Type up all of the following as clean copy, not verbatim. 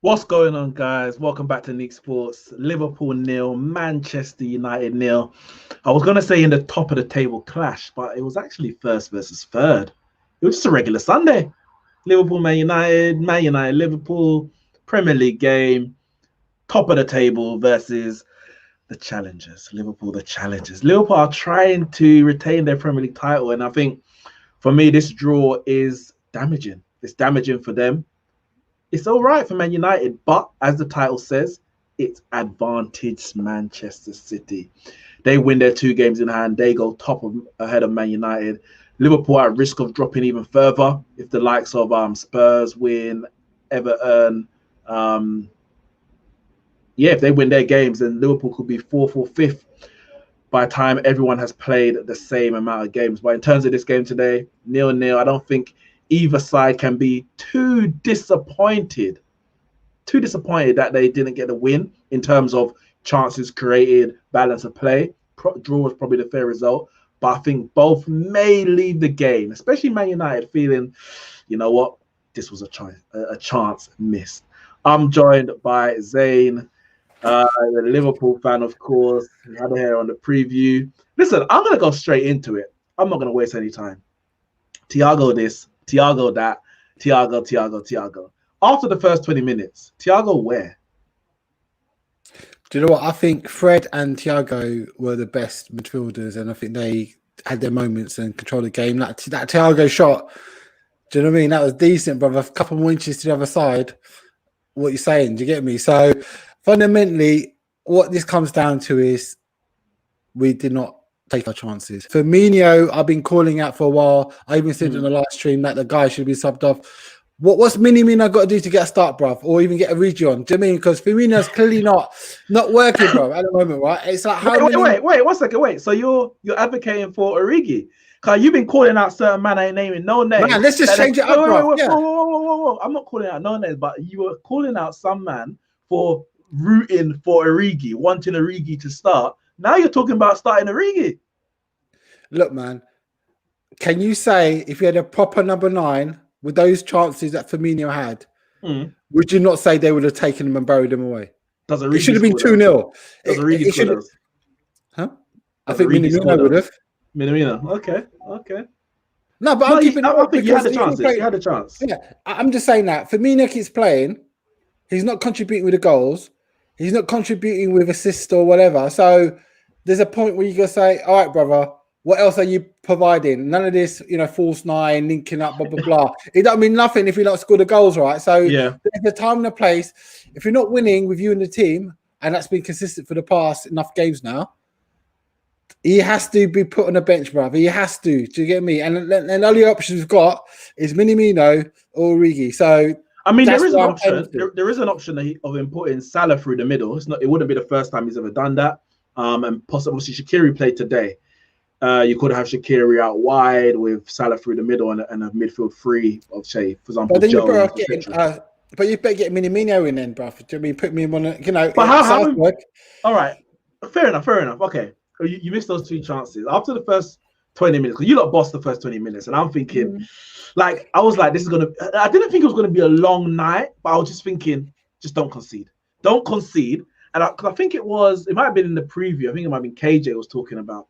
What's going on, guys? Welcome back to Neeks Sports. Liverpool nil, Manchester United nil. I was going to say in the top of the table clash, but it was actually first versus third. It was just a regular Sunday. Liverpool, Man United, Liverpool, Premier League game, top of the table versus the challengers. Liverpool, the challengers. Liverpool are trying to retain their Premier League title, and I think for me, this draw is damaging. It's damaging for them. It's all right for Man United, but as the title says, it's advantage Manchester City. They win their two games in hand. They go ahead of Man United. Liverpool are at risk of dropping even further if the likes of Spurs win, Everton. If they win their games, then Liverpool could be fourth or fifth by the time everyone has played the same amount of games. But in terms of this game today, 0-0, I don't think either side can be too disappointed that they didn't get a win in terms of chances created, balance of play. Draw was probably the fair result, but I think both may leave the game, especially Man United feeling, you know what, this was a chance missed. I'm joined by Zane, the Liverpool fan, of course. Had here on the preview. Listen, I'm going to go straight into it. I'm not going to waste any time. Thiago this, Thiago that, Thiago. After the first 20 minutes, Thiago where? Do you know what? I think Fred and Thiago were the best midfielders, and I think they had their moments and controlled the game. That Thiago shot, do you know what I mean? That was decent, brother. A couple more inches to the other side. What you're saying, do you get me? So fundamentally, what this comes down to is we did not take our chances. Firmino, I've been calling out for a while. I even said in the last stream that the guy should be subbed off. What's Minamino got to do to get a start, bruv? Or even get a region? Do you mean? Because Firmino's clearly not working, bro, at the moment, right? It's like wait, 1 second, wait. So you're advocating for Origi? Because you've been calling out certain man, I ain't naming no names. Man, let's just change it up, bro. Whoa. I'm not calling out no names, but you were calling out some man for rooting for Origi, wanting Origi to start. Now you're talking about starting Origi. Look, man, can you say if you had a proper number 9 with those chances that Firmino had, would you not say they would have taken them and buried them away? It should have been 2-0. It should have. Huh? I think Minamino would have. Minamino. Okay. No, but I think you had the chance. You had a chance. Yeah, I'm just saying that Firmino keeps playing. He's not contributing with the goals. He's not contributing with assists or whatever. So there's a point where you go say, all right, brother, what else are you providing? None of this, false 9, linking up, blah, blah, blah. It don't mean nothing if you don't score the goals, right? So there's a time and a place. If you're not winning with you and the team, and that's been consistent for the past enough games now, he has to be put on the bench, brother. He has to. Do you get me? And the only options we've got is Minamino or Origi. So I mean, there is an option. There is an option of him putting Salah through the middle. It wouldn't be the first time he's ever done that. And possibly Shaqiri played today. You could have Shaqiri out wide with Salah through the middle and a midfield free of, say, for example, but then you better get Minamino in then, bro. Do you mean put me in one? But how all right, fair enough. Okay, you missed those 2 chances after the first 20 minutes. Because you lot bossed the first 20 minutes, and I'm thinking, I was like, this is gonna. I didn't think it was gonna be a long night, but I was just thinking, just don't concede. And I think it might have been in the preview. I think it might have been KJ was talking about.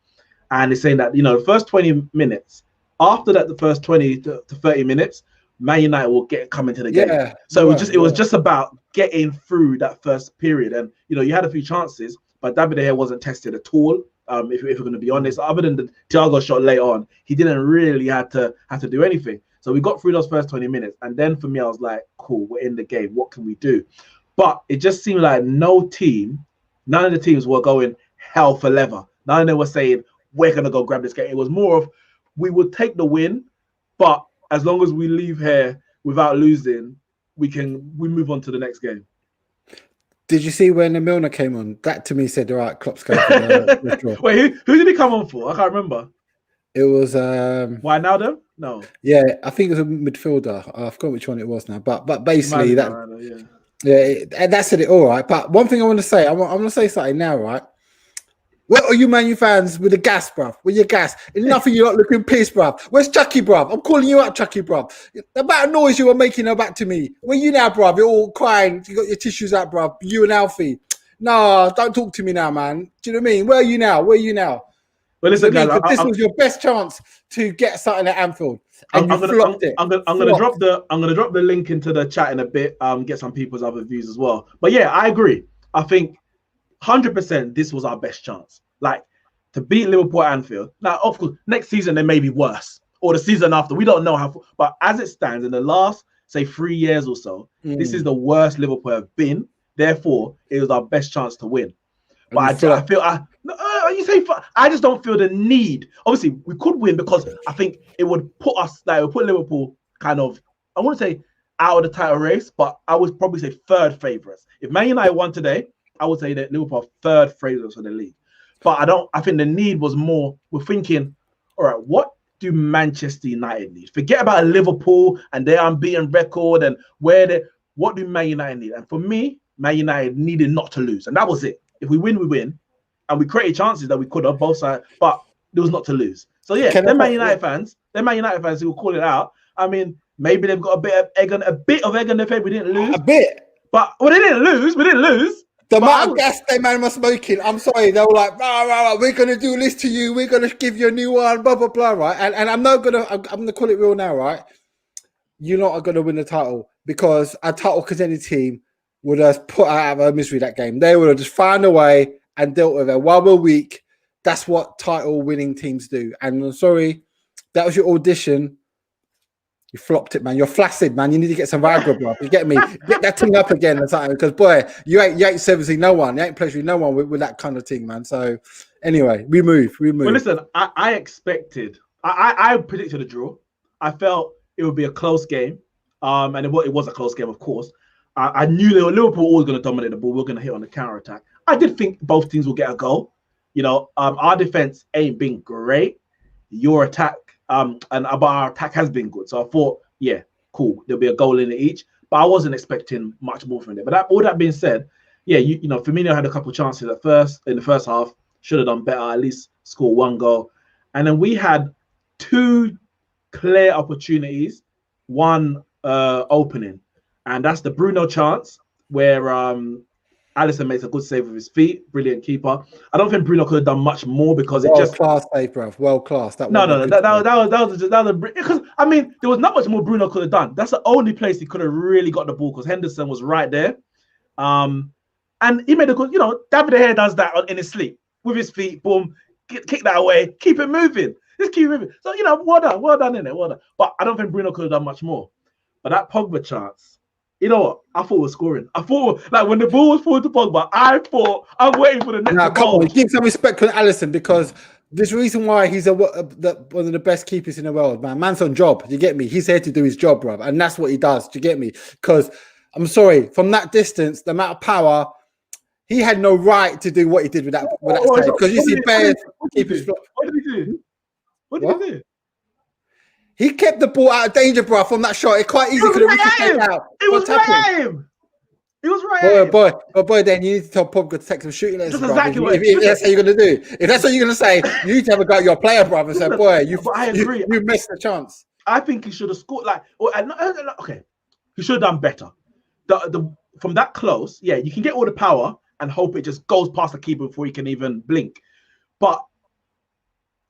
And it's saying that, the first 20 minutes, after that, the first 20 to 30 minutes, Man United will come into the game. Yeah, so it was just about getting through that first period. And, you had a few chances, but David De Gea wasn't tested at all. If we're going to be honest, other than the Thiago shot late on, he didn't really have to do anything. So we got through those first 20 minutes. And then for me, I was like, cool, we're in the game. What can we do? But it just seemed like none of the teams were going hell for leather. None of them were saying, we're going to go grab this game. It was more of, we would take the win, but as long as we leave here without losing, we move on to the next game. Did you see when the Milner came on? That to me said, all right, Klopp's going for the draw. Wait, who did he come on for? I can't remember. It was... Wijnaldum? No. Yeah, I think it was a midfielder. I forgot which one it was now. But basically, and that said it all right. But one thing I want to say, I'm going to say something now, right? Where are you, Man U fans, with the gas, bruv? With your gas? Enough of you not looking pissed, bruv. Where's Chucky, bruv? I'm calling you out, Chucky, bruv. The amount of noise you were making back to me. Where you now, bruv? You're all crying. You got your tissues out, bruv. You and Alfie. No, don't talk to me now, man. Do you know what I mean? Where are you now? Where are you now? Well, listen, guys, this was your best chance to get something at Anfield, and you flopped it. I'm gonna drop the link into the chat in a bit. Get some people's other views as well. But yeah, I agree. I think 100% this was our best chance. Like, to beat Liverpool at Anfield. Now, of course, next season they may be worse, or the season after. We don't know how. But as it stands, in the last, say, 3 years or so, this is the worst Liverpool have been. Therefore, it was our best chance to win. But I just don't feel the need. Obviously, we could win because I think it would put us, like, it would put Liverpool kind of, I wouldn't say out of the title race, but I would probably say third favourites. If Man United won today, I would say that Liverpool are third favourites for the league. But I think the need was more, we're thinking, all right, what do Manchester United need? Forget about Liverpool and their unbeaten record and what do Man United need? And for me, Man United needed not to lose. And that was it. If we win, we win. And we created chances that we could have both sides, but it was not to lose. So yeah, they're Man United fans who will call it out. I mean, maybe they've got a bit of egg on their face. We didn't lose. A bit. But they didn't lose. We didn't lose. The amount of gas they man was smoking, I'm sorry, they were like, rah, we're gonna do this to you, we're gonna give you a new one, blah blah blah, right? And I'm gonna call it real now, right? You're not gonna win the title because a title contending team would have put out of her misery that game. They would have just found a way and dealt with it. While we're weak, that's what title winning teams do. And I'm sorry, that was your audition. You flopped it, man. You're flaccid, man. You need to get some Viagra, bro. You get me? Get that thing up again or something. Because, boy, you ain't servicing no one. You ain't pleasuring no one with that kind of thing, man. So, anyway, we move. Well, listen, I expected, I predicted a draw. I felt it would be a close game. And it was a close game, of course. I knew Liverpool were always going to dominate the ball. We were going to hit on the counter-attack. I did think both teams will get a goal. You know, our defense ain't been great. Your attack, but our attack has been good. So I thought, yeah, cool. There'll be a goal in it each. But I wasn't expecting much more from it. But all that being said, yeah, you know, Firmino had a couple of chances in the first half. Should have done better, at least score one goal. And then we had two clear opportunities, one opening. And that's the Bruno chance where Alisson makes a good save with his feet. Brilliant keeper. I don't think Bruno could have done much more because it just class save, bro. World class. That was because I mean there was not much more Bruno could have done. That's the only place he could have really got the ball because Henderson was right there. And he made a good, you know, David De Gea does that in his sleep with his feet. Boom, kick that away, keep it moving. Just keep it moving. So you know, well done in it, well done. But I don't think Bruno could have done much more. But that Pogba chance. You know what? I thought we were scoring. I thought, like, when the ball was forward to Pogba, I thought, I'm waiting for the next goal. Come on, give some respect to Alisson because there's a reason why he's one of the best keepers in the world, man. Man's on job. You get me? He's here to do his job, bro. And that's what he does. Do you get me? Because, I'm sorry, from that distance, the amount of power, he had no right to do what he did with that save. Because you see players keepers. What did he do? What did he do? He kept the ball out of danger, bro, from that shot. It quite easy could have reached out. It was right at him. It was right at him. Boy, then you need to tell Pogba to take some shooting lessons, bro. Exactly if that's how you're going to do. If that's what you're going to say, you need to have a go at your player, brother, and say, boy, you missed the chance. I think he should have scored, okay. He should have done better. From that close, yeah, you can get all the power and hope it just goes past the keeper before he can even blink. But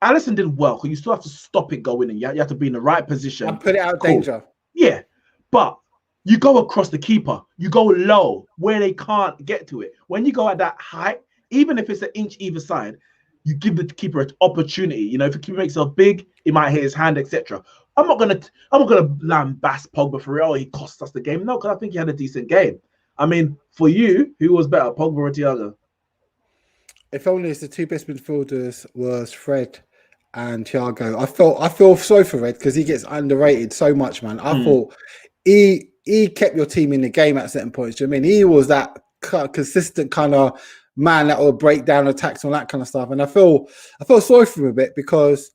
Alisson did well because you still have to stop it going in. You have to be in the right position and put it out of danger. Yeah, but you go across the keeper. You go low where they can't get to it. When you go at that height, even if it's an inch either side, you give the keeper an opportunity. You know, if the keeper makes himself big, he might hit his hand, etc. I'm not gonna lambast Pogba for it. Oh, he cost us the game. No, because I think he had a decent game. I mean, for you, who was better, Pogba or Thiago? If only the two best midfielders was Fred and Thiago. I feel sorry for Red because he gets underrated so much, man. I thought he kept your team in the game at certain points. Do you know what I mean? He was that consistent kind of man that will break down attacks and all that kind of stuff. And I feel sorry for him a bit because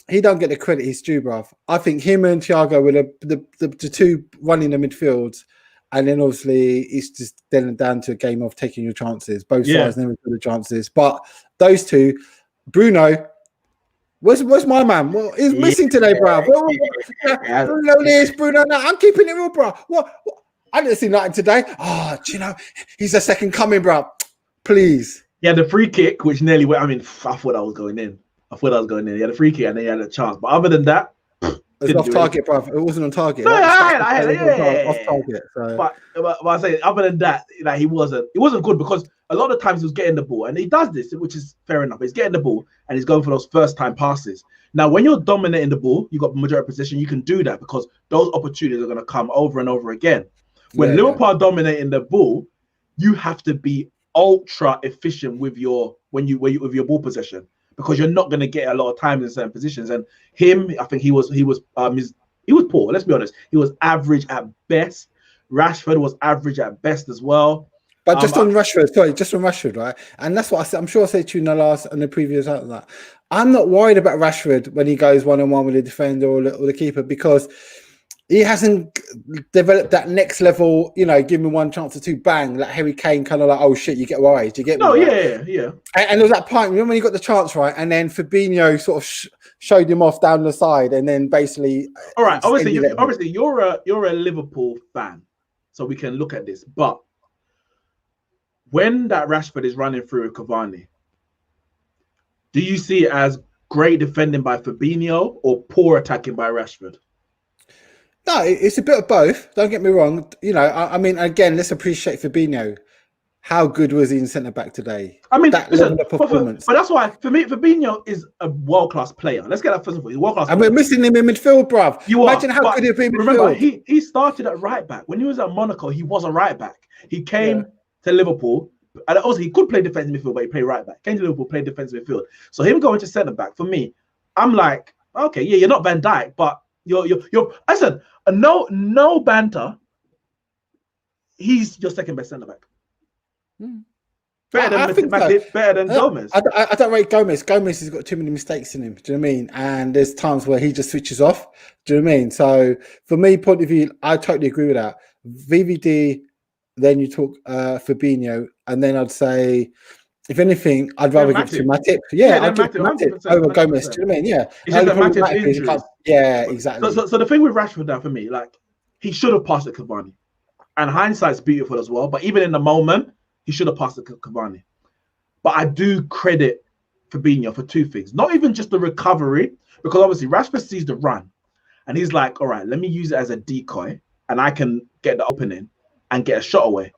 he don't get the credit he's due, bruv. I think him and Thiago were the two running the midfields. And then obviously it's just then down to a game of taking your chances. Both sides never took the chances. But those two. Bruno, where's my man? Well, he's missing today, bro. Bruno this, Bruno that. I'm keeping it real, bro. What? I didn't see nothing today. Oh, do you know, he's a second coming, bro. Please. Yeah, the free kick, which nearly went. I mean, I thought I was going in. He had a free kick and then he had a chance. But other than that, it was off target, bro. It wasn't on target. No, I had it. Off target. So. But I say, other than that, like, he wasn't good because a lot of times he was getting the ball, and he does this, which is fair enough. He's getting the ball and he's going for those first time passes. Now, when you're dominating the ball, you got majority position. You can do that because those opportunities are going to come over and over again. When Liverpool are dominating the ball, you have to be ultra efficient with your ball possession, because you're not going to get a lot of times in certain positions. And him, I think he was poor. Let's be honest. He was average at best. Rashford was average at best as well. But just on Rashford, right? And that's what I said. I'm sure I said to you in the previous out of that. I'm not worried about Rashford when he goes 1-on-1 with the defender or the keeper, because he hasn't developed that next level, give me one chance or two, bang, like Harry Kane, kind of like, oh shit, you get wise. Do you get me? Oh, right? yeah. And there was that point, remember when he got the chance, right? And then Fabinho sort of showed him off down the side, and then basically. All right, obviously, you're a Liverpool fan, so we can look at this. But when that Rashford is running through Cavani, do you see it as great defending by Fabinho or poor attacking by Rashford? No, it's a bit of both. Don't get me wrong. I mean, again, let's appreciate Fabinho. How good was he in centre back today? I mean, that level of performance. But that's why, for me, Fabinho is a world-class player. Let's get that first of all. He's a world-class player. And we're missing him in midfield, bruv. Imagine how good he'd be in midfield. Remember, he started at right back. When he was at Monaco, he was a right back. He came to Liverpool. And also, he could play defensive midfield, but he played right back. Came to Liverpool, played defensive midfield. So him going to centre back, for me, I'm like, okay, yeah, you're not Van Dijk, but you're. I said, no banter. He's your second best centre back. Better than Gomez. I don't rate Gomez. Gomez has got too many mistakes in him. Do you know what I mean? And there's times where he just switches off. Do you know what I mean? So for me, point of view, I totally agree with that. VVD. Then you talk Fabinho, and then I'd say, if anything, I'd rather give it to Matip. Yeah, I'd give Matip over Gomez. Do you know what I mean? Yeah. Exactly. So the thing with Rashford now, for me, like, he should have passed it to Cavani. And hindsight's beautiful as well. But even in the moment, he should have passed it to Cavani. But I do credit Fabinho for two things. Not even just the recovery, because obviously Rashford sees the run. And he's like, all right, let me use it as a decoy, and I can get the opening and get a shot away.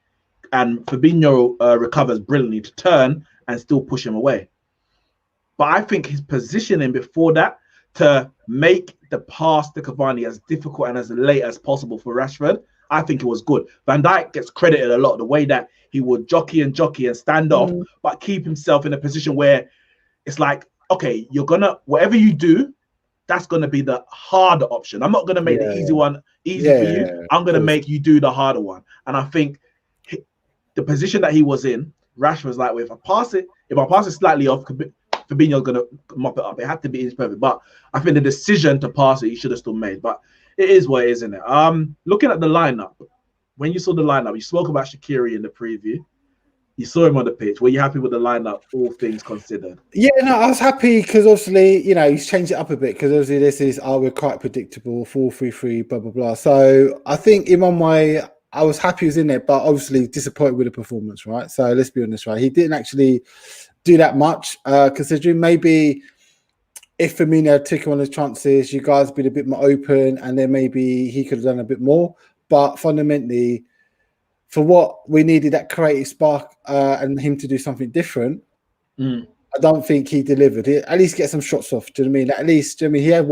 And Fabinho recovers brilliantly to turn and still push him away. But I think his positioning before that to make the pass to Cavani as difficult and as late as possible for Rashford, I think it was good. Van Dijk gets credited a lot, the way that he would jockey and stand off, but keep himself in a position where it's like, okay, you're gonna, whatever you do, that's going to be the harder option. I'm not going to make the easy one easy for you. I'm going to make you do the harder one. And I think the position that he was in, Rashford's like, well, if I pass it slightly off, Fabinho's going to mop it up. It had to be perfect. But I think the decision to pass it, he should have still made. But it is what it is, isn't it? Looking at the lineup, when you saw the lineup, you spoke about Shaqiri in the preview. You saw him on the pitch. Were you happy with the lineup, all things considered? Yeah, no, I was happy because obviously, he's changed it up a bit, because obviously this is, we're quite predictable, 4-3-3, blah, blah, blah. So I think in one way, I was happy he was in it, but obviously disappointed with the performance, right? So let's be honest, right? He didn't actually do that much, considering maybe if Firmino had taken one of his chances, you guys been a bit more open, and then maybe he could have done a bit more. But fundamentally, for what we needed, that creative spark and him to do something different, I don't think he delivered. He at least get some shots off. Do you know what I mean? At least, do you know what I mean? He had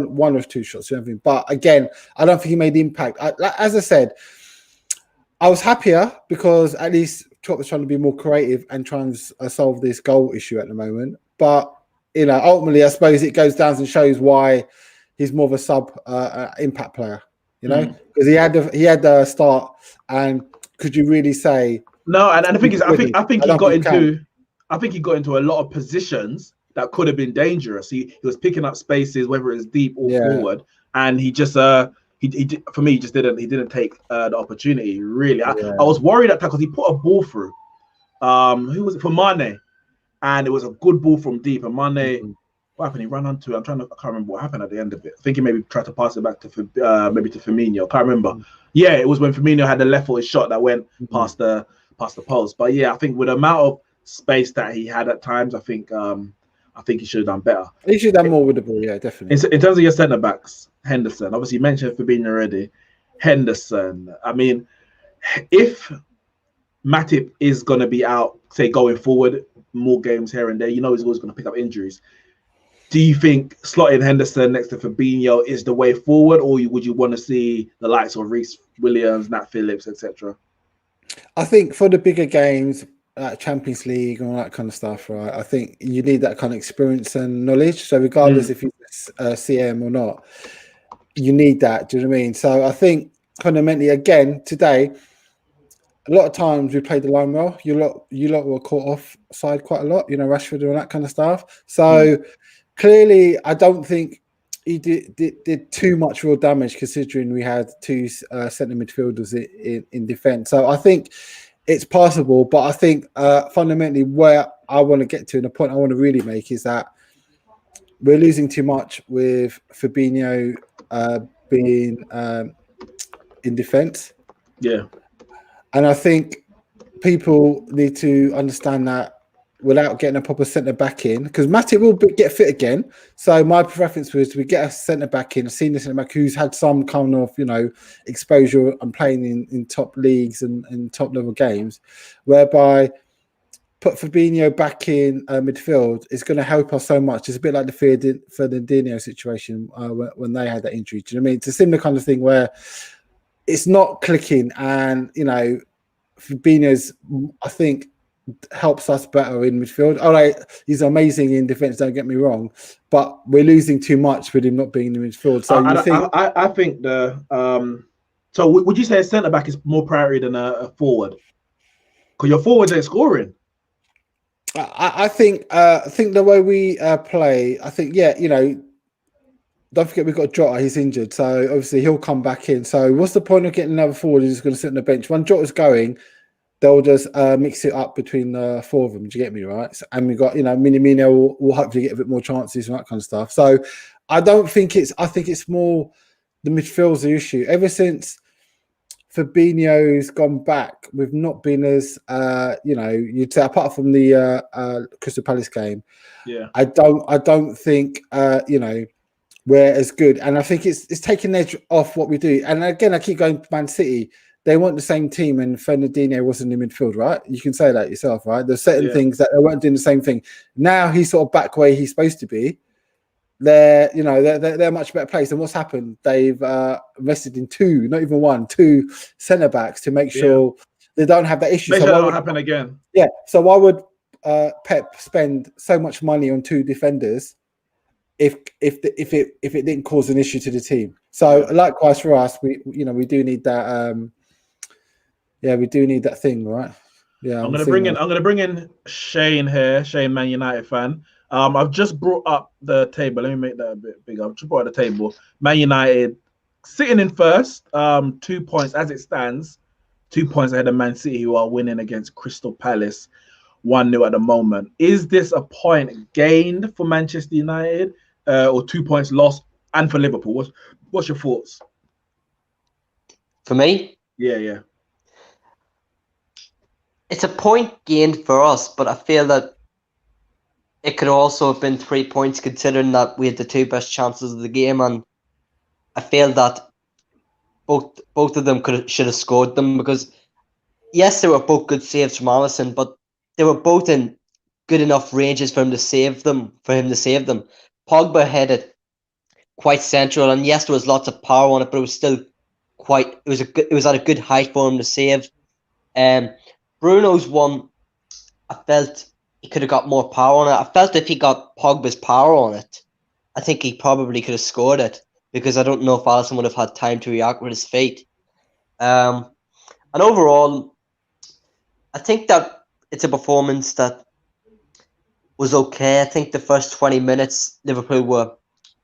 one or two shots. You know what I mean? But again, I don't think he made the impact. As I said, I was happier because at least Klopp was trying to be more creative and trying to solve this goal issue at the moment. But ultimately, I suppose it goes down and shows why he's more of a sub impact player. Because he had the start, and could you really say no? And the thing is, I think he got into a lot of positions that could have been dangerous. He was picking up spaces, whether it's deep or forward, and he just he for me just didn't take the opportunity. Really, I was worried at that because he put a ball through. Who was it for Mane? and it was a good ball from deep. And Mane, what happened? He ran onto it. I can't remember what happened at the end of it. I think he maybe tried to pass it back to maybe to Firmino. I can't remember. Yeah, it was when Firmino had the left-footed shot that went past the post. But yeah, I think with the amount of space that he had at times, I think he should have done better. He should have done more with the ball, yeah, definitely. In terms of your centre backs, Henderson. Obviously, you mentioned Fabinho already. Henderson. I mean, if Matip is going to be out, say going forward, more games here and there, you know he's always going to pick up injuries. Do you think slotting Henderson next to Fabinho is the way forward, or would you want to see the likes of Reece Williams, Nat Phillips, etc.? I think for the bigger games, Champions League and all that kind of stuff, right? I think you need that kind of experience and knowledge. So regardless if he's CM or not, you need that. Do you know what I mean? So I think fundamentally, again, today, a lot of times we played the line well. You lot were caught off side quite a lot, you know, Rashford and all that kind of stuff. So clearly, I don't think he did too much real damage considering we had two centre midfielders in defence. So I think it's possible, but I think fundamentally where I want to get to and the point I want to really make is that we're losing too much with Fabinho being in defence. Yeah. And I think people need to understand that without getting a proper centre back in, because Matip will get fit again. So my preference was we get a centre back in, a senior centre back who's had some kind of, you know, exposure and playing in top leagues and top level games, whereby put Fabinho back in midfield is going to help us so much. It's a bit like the Fernandinho situation when they had that injury. Do you know what I mean? It's a similar kind of thing where it's not clicking, and you know, Fabinho's, I think, helps us better in midfield. All right, he's amazing in defence, don't get me wrong, but we're losing too much with him not being in midfield. So I think so would you say a centre back is more priority than a forward? Because your forwards ain't scoring. I think the way we play, I think, yeah, you know, don't forget we've got Jota, he's injured, so obviously he'll come back in. So what's the point of getting another forward who's going to sit on the bench? When Jota's going, they'll just mix it up between the four of them. Do you get me, right? So, and we've got, you know, Minamino will hopefully get a bit more chances and that kind of stuff. So I think it's more the midfield's the issue. Ever since Fabinho's gone back, we've not been as, you know, you'd say apart from the Crystal Palace game. Yeah. I don't think, you know, we're as good. And I think it's taking edge off what we do. And again, I keep going to Man City. They weren't the same team, and Fernandinho wasn't in midfield, right? You can say that yourself, right? There's certain things that they weren't doing the same thing. Now he's sort of back where he's supposed to be. They're a much better place. And what's happened? They've invested in two centre backs to make sure they don't have that issue. Make sure that won't happen again. Yeah. So why would Pep spend so much money on two defenders if it didn't cause an issue to the team? So likewise for us, we do need that. We do need that thing, right? Yeah, I'm gonna bring in Shane here. Shane, Man United fan. I've just brought up the table. Let me make that a bit bigger. I've just brought up the table. Man United sitting in first, 2 points as it stands, 2 points ahead of Man City, who are winning against Crystal Palace 1-0 at the moment. Is this a point gained for Manchester United, or 2 points lost, and for Liverpool? What's your thoughts? For me? Yeah. It's a point gained for us, but I feel that it could also have been 3 points considering that we had the two best chances of the game, and I feel that both of them should have scored them, because yes, they were both good saves from Alisson, but they were both in good enough ranges for him to save them. Pogba headed quite central, and yes, there was lots of power on it, but it was still it was at a good height for him to save. Bruno's one, I felt he could have got more power on it. I felt if he got Pogba's power on it, I think he probably could have scored it, because I don't know if Alisson would have had time to react with his feet. And overall, I think that it's a performance that was okay. I think the first 20 minutes, Liverpool were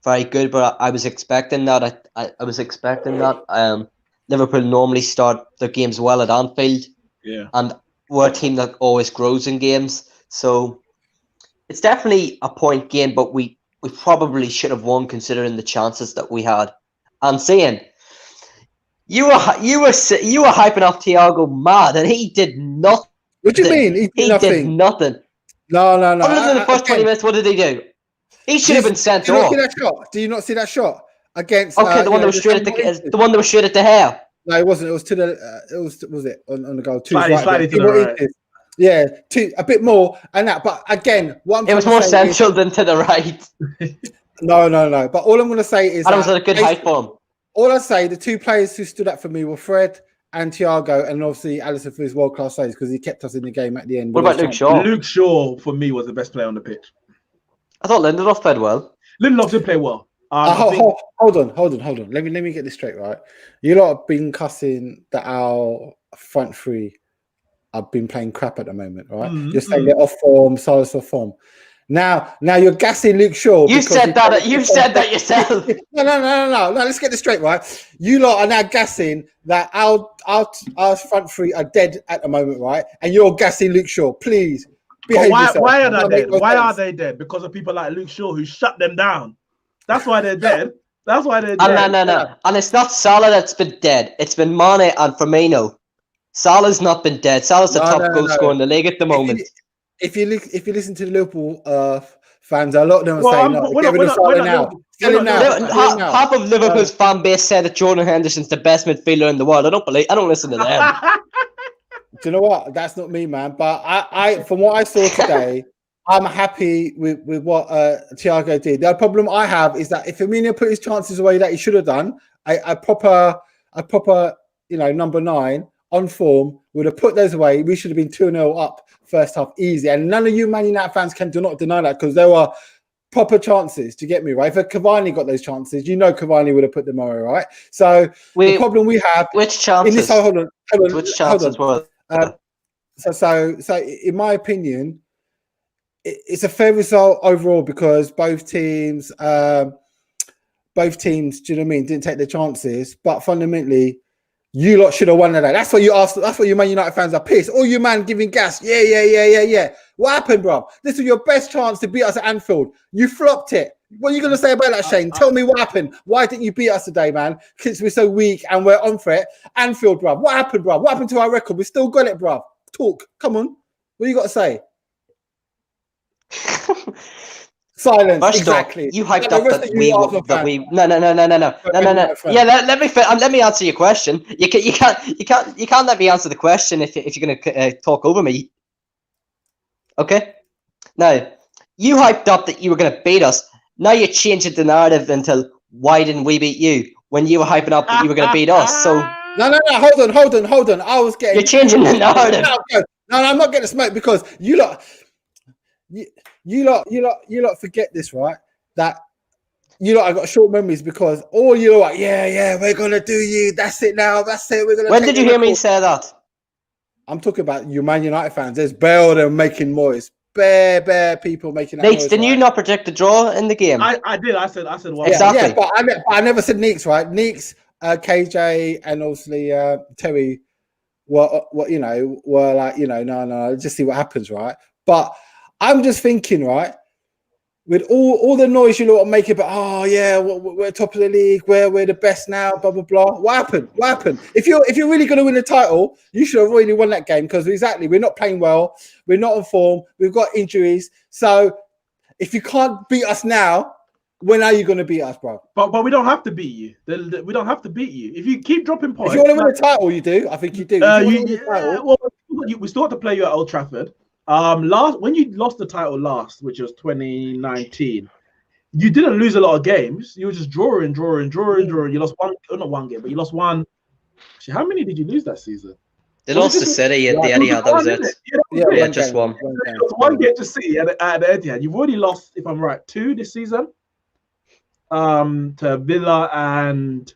very good, but I was expecting that. I was expecting that. Liverpool normally start their games well at Anfield. Yeah. And we're a team that always grows in games. So it's definitely a point gain, but we probably should have won considering the chances that we had. I'm saying you were hyping up Thiago mad, and he did nothing. What do you mean? He did nothing. No. Other than the first 20 minutes, what did he do? He should have been sent off. Do you not see that shot against? Okay, the one that was straight at the hair. No, it wasn't. It was to the. Was it on the goal? Slightly to the right. Yeah, a bit more and that. But again, it was more central than to the right. No. But all I'm going to say is that was a good height for him. All I say, the two players who stood up for me were Fred and Thiago, and obviously Alisson for his world-class saves because he kept us in the game at the end. What about Luke Shaw? Luke Shaw, for me, was the best player on the pitch. I thought Lindelof played well. Lindelof did play well. Hold on. Let me get this straight, right? You lot have been cussing that our front three have been playing crap at the moment, right? You're saying they're off form, Salah's off form. Now you're gassing Luke Shaw. You said that yourself. No. Let's get this straight, right? You lot are now gassing that our front three are dead at the moment, right? And you're gassing Luke Shaw. Please behave yourself. Why are they dead? Why are they dead? Because of people like Luke Shaw who shut them down. That's why they're dead. That's why they're dead. No. And it's not Salah that's been dead. It's been Mane and Firmino. Salah's not been dead. Salah's the top goal scorer in the league at the moment. If you listen to the Liverpool fans, a lot of them are saying, "No, get rid of Salah now." Half of Liverpool's fan base said that Jordan Henderson's the best midfielder in the world. I don't listen to them. Do you know what? That's not me, man. But I from what I saw today, I'm happy with what Thiago did. The problem I have is that if Firmino put his chances away that he should have done, a proper number 9 on form would have put those away. We should have been 2-0 up first half easy. And none of you Man United fans do not deny that because there were proper chances to get me right. If Cavani got those chances, Cavani would have put them away, right? So the problem we have which chances? In this, hold on. Which chances were? So in my opinion, it's a fair result overall because both teams, do you know what I mean, didn't take their chances. But fundamentally, you lot should have won that. That's what you asked. That's what you Man United fans are pissed. All you man giving gas. Yeah. What happened, bro? This was your best chance to beat us at Anfield. You flopped it. What are you going to say about that, Shane? Tell me what happened. Why didn't you beat us today, man? Because we're so weak and we're on for it. Anfield, bro. What happened, bro? What happened to our record? We still got it, bro. Talk. Come on. What you got to say? Silence. First exactly. You hyped up that we no. Yeah, let me answer your question. You can't let me answer the question if you're gonna talk over me. Okay. Now you hyped up that you were gonna beat us. Now you're changing the narrative until why didn't we beat you when you were hyping up that you were gonna beat us? So no. Hold on. I was getting. You're changing the narrative. No, I'm not getting smoked because you lot. You lot forget this, right? That you lot have got short memories because all you're like, yeah, we're gonna do you. That's it now. That's it. We're gonna. When did you hear me say that? I'm talking about you, Man United fans. There's bare of them making noise. Bare people making that Neeks, noise. Didn't you not predict a draw in the game? I did. I said. Well, exactly. Yeah, but I never said Neeks, right? Neeks, KJ, and obviously Terry were like, no. Just see what happens, right? But I'm just thinking, right, with all the noise you lot are making about, we're top of the league, we're the best now, blah, blah, blah. What happened? If you're really going to win the title, you should have already won that game because we're not playing well, we're not on form, we've got injuries. So if you can't beat us now, when are you going to beat us, bro? But we don't have to beat you. We don't have to beat you. If you keep dropping points. If you want to win the title, you do. I think you do. We still have to play you at Old Trafford. When you lost the title last, which was 2019, you didn't lose a lot of games. You were just drawing. You lost not one game, but you lost one. Actually, how many did you lose that season? They lost to City at the Etihad. That was it. Yeah, just one. One game to City at the Etihad. You've already lost, if I'm right, 2 this season. To Villa and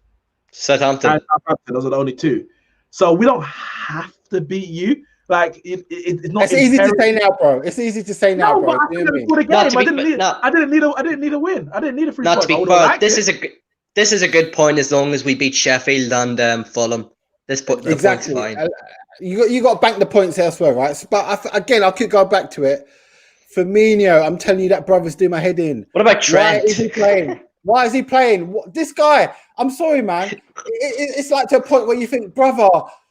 Southampton. Those are the only 2. So we don't have to beat you. Like it's not. It's easy to say now, bro. It's easy to say now, bro. I didn't need a win. I didn't need a free point. Not to be fair, this is a good point as long as we beat Sheffield and Fulham. This put the exactly. Points fine. You got to bank the points elsewhere, right? But again, I'll keep going back to it. Firmino, I'm telling you, that brother's doing my head in. What about Trent? Why is he playing? Why is he playing? This guy, I'm sorry, man. It's like to a point where you think, brother,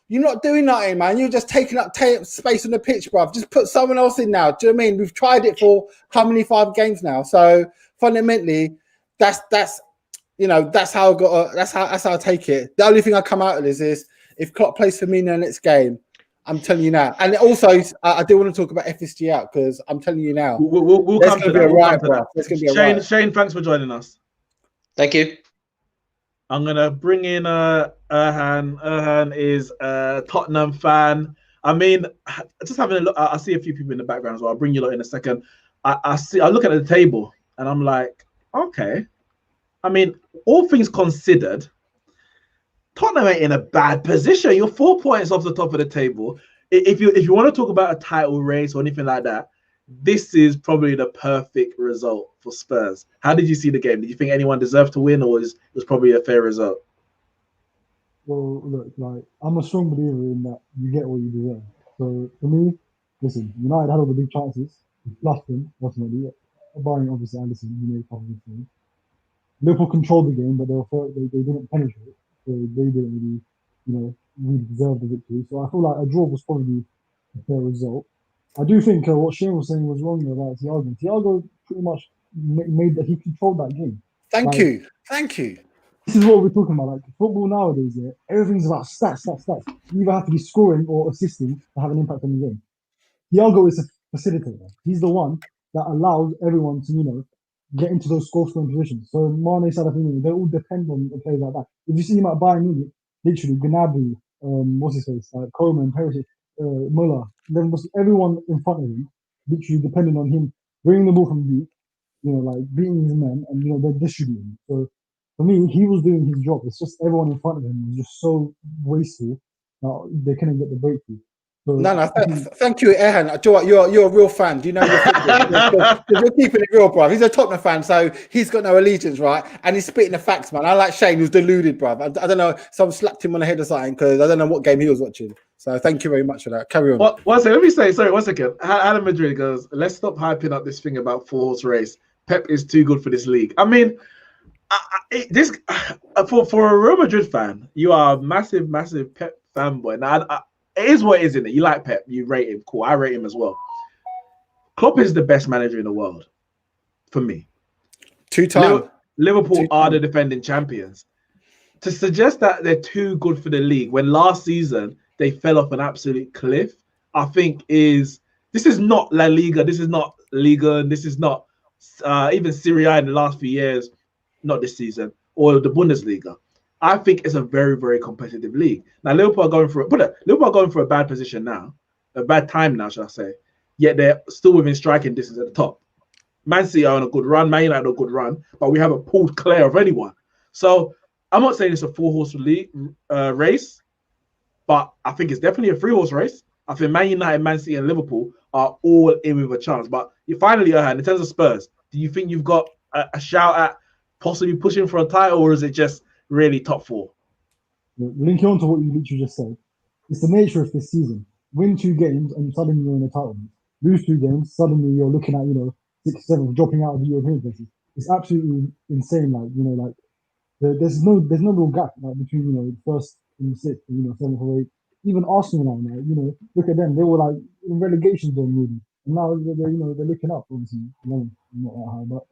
you're not doing nothing, man. You're just taking up space on the pitch, bruv. Just put someone else in now. Do you know what I mean? We've tried it for how many 5 games now? So fundamentally, that's how I got. That's how I take it. The only thing I come out of this is if Klopp plays Firmino in the next game, I'm telling you now. And also, I do want to talk about FSG out because I'm telling you now, we'll there's come going to to be that. a riot, bro. There's going to be a riot. Shane, thanks for joining us. Thank you. I'm gonna bring in Erhan. Erhan is a Tottenham fan. I mean, just having a look. I see a few people in the background, so I'll bring you lot in a second. I look at the table and I'm like, okay. I mean, all things considered, Tottenham ain't in a bad position. You're 4 points off the top of the table. If you want to talk about a title race or anything like that, this is probably the perfect result for Spurs. How did you see the game? Did you think anyone deserved to win, or it was probably a fair result? Well, look, like I'm a strong believer in that you get what you deserve. So for me, listen, United had all the big chances, flushed them ultimately, barring obviously Anderson, who made a couple of things. Liverpool controlled the game, but they didn't penetrate, so they didn't really deserve the victory. So I feel like a draw was probably a fair result. I do think what Shane was saying was wrong about Thiago. Thiago pretty much made that he controlled that game. Thank you. This is what we're talking about. Like football nowadays, everything's about stats. You either have to be scoring or assisting to have an impact on the game. Thiago is a facilitator. He's the one that allows everyone to, get into those goal-scoring positions. So Mane, Salah, they all depend on a player like that. If you see him at Bayern Munich, literally Gnabry, what's his face, Coleman, Perisic, Muller, everyone in front of him, literally depending on him bringing the ball from deep, like beating his men, and they're distributing. So for me, he was doing his job. It's just everyone in front of him was just so wasteful that they couldn't get the breakthrough. So No. Thank you, Erhan. You're a real fan. Do you know your football? You're keeping it real, bro. He's a Tottenham fan, so he's got no allegiance, right? And he's spitting the facts, man. I like Shane, who's deluded, bro. I don't know. Someone slapped him on the head or something because I don't know what game he was watching. So thank you very much for that. Carry on. One second. Let me say, sorry, 1 second. Adam Madrid goes, let's stop hyping up this thing about 4-horse race. Pep is too good for this league. I mean, for a Real Madrid fan, you are a massive Pep fanboy. Now, it is what it is, isn't it? You like Pep, you rate him. Cool, I rate him as well. Klopp is the best manager in the world, for me. 2-time. Liverpool are the defending champions. To suggest that they're too good for the league when last season they fell off an absolute cliff, I think this is not La Liga, this is not Liga, and this is not even Serie A in the last few years, not this season, or the Bundesliga. I think it's a very, very competitive league. Now, Liverpool are going for a bad position now, a bad time now, should I say, yet they're still within striking distance at the top. Man City are on a good run, Man United on a good run, but we haven't pulled clear of anyone. So I'm not saying it's a 4-horse race, but I think it's definitely a 3-horse race. I think Man United, Man City, and Liverpool are all in with a chance. But you finally, in terms of Spurs, do you think you've got a shout at possibly pushing for a title, or is it just really top 4? Linking on to what you literally just said, it's the nature of this season. Win 2 games and suddenly you're in a title. Lose 2 games, suddenly you're looking at 6, 7, dropping out of the European places. It's absolutely insane. There's no real gap between first and 6th, 7th or 8th. Even Arsenal now, look at them. They were in relegation zone really, and now they're looking up. Obviously, not that high, but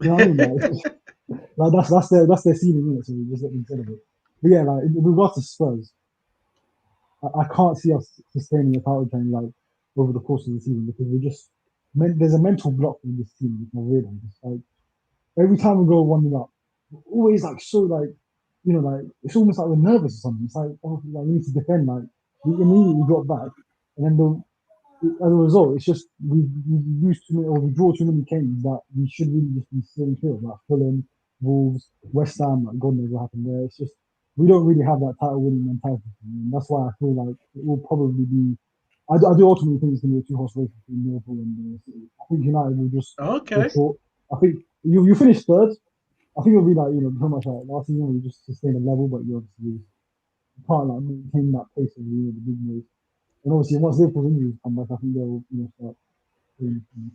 you know what I mean. That's their ceiling, isn't it? So we just let them celebrate. But yeah, in regards to Spurs, I can't see us sustaining a title train over the course of the season because there's a mental block in this team. Which I realize. Every time we go 1-0 up, we're always it's almost like we're nervous or something. It's we need to defend. We immediately drop back, and then as a result, it's just we lose too many or we draw too many games that we should really just be staying clear. Like Fulham, Wolves, West Ham, God knows what happened there. It's just we don't really have that title winning mentality, and that's why I feel like it will probably be. I do ultimately think it's going to be a 2-horse race between Liverpool and City. I think United will just go short. I think you finish third. I think it'll be pretty much like last season we just sustain a level, but you obviously can't maintain that pace of the big moves. And obviously once Liverpool's injuries come back, I think they'll start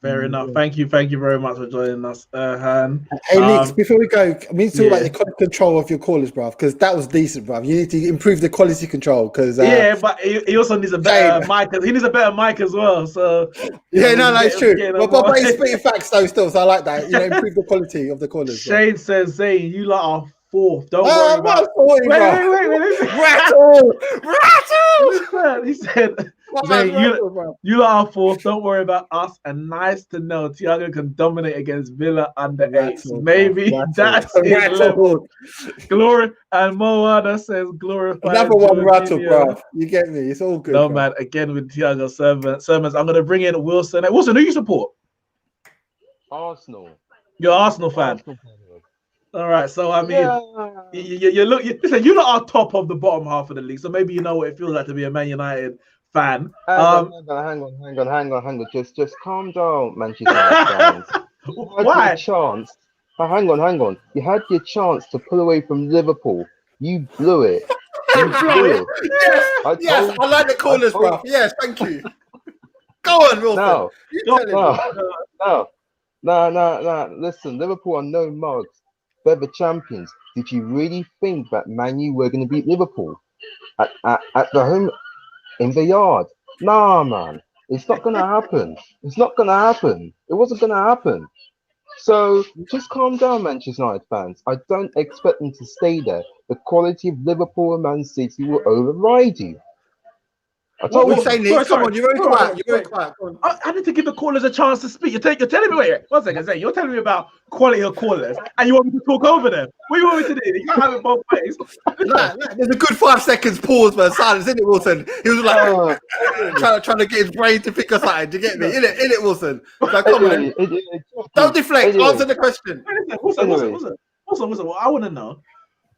Fair enough. Thank you very much for joining us, Han. Hey, Neeks, before we go, I mean, talk about the control of your callers, bruv, because that was decent, bruv. You need to improve the quality control, because but he also needs a better mic. He needs a better mic as well. So it's true. But he's spitting facts though, still. So I like that. Improve the quality of the callers. Shane says, "Zayn, you lot are fourth. Don't worry about." Wait. Rattle. He said, "Zayn, you lot are fourth. Don't worry about us." And nice to know Thiago can dominate against Villa under eights. Maybe that's his level. Glory and Moana says, "Glorify." Another one rattle, bro. You get me? It's all good. No, bro. Man. Again with Thiago sermons. I'm gonna bring in Wilson. Wilson, who you support? Arsenal. You're an Arsenal fan. All right, so I mean, listen, you lot are top of the bottom half of the league, so maybe you know what it feels like to be a Man United fan. Hang on. Just calm down, Manchester United fans. Why? Chance. Hang on. You had your chance to pull away from Liverpool. You blew it. Yes, I like the callers, bro. Yes, thank you. Go on, Wilson. No. Listen, Liverpool are no mugs. They're the champions. Did you really think that Man U were going to beat Liverpool at the home in the yard? Nah, man. It's not going to happen. It wasn't going to happen. So just calm down, Manchester United fans. I don't expect them to stay there. The quality of Liverpool and Man City will override you. What we say, Nick? Come on, you're very quiet. You're very quiet. I need to give the callers a chance to speak. You're telling me, wait, 1 second, Zay, you're telling me about quality of callers, and you want me to talk over them. What do you want me to do? You can't have it both ways. There's a good 5 seconds pause for silence, isn't it, Wilson? He was like trying to get his brain to pick us out. Do you get me? In it, Wilson. So come on. Don't deflect. Answer the question. Wilson, what I want to know,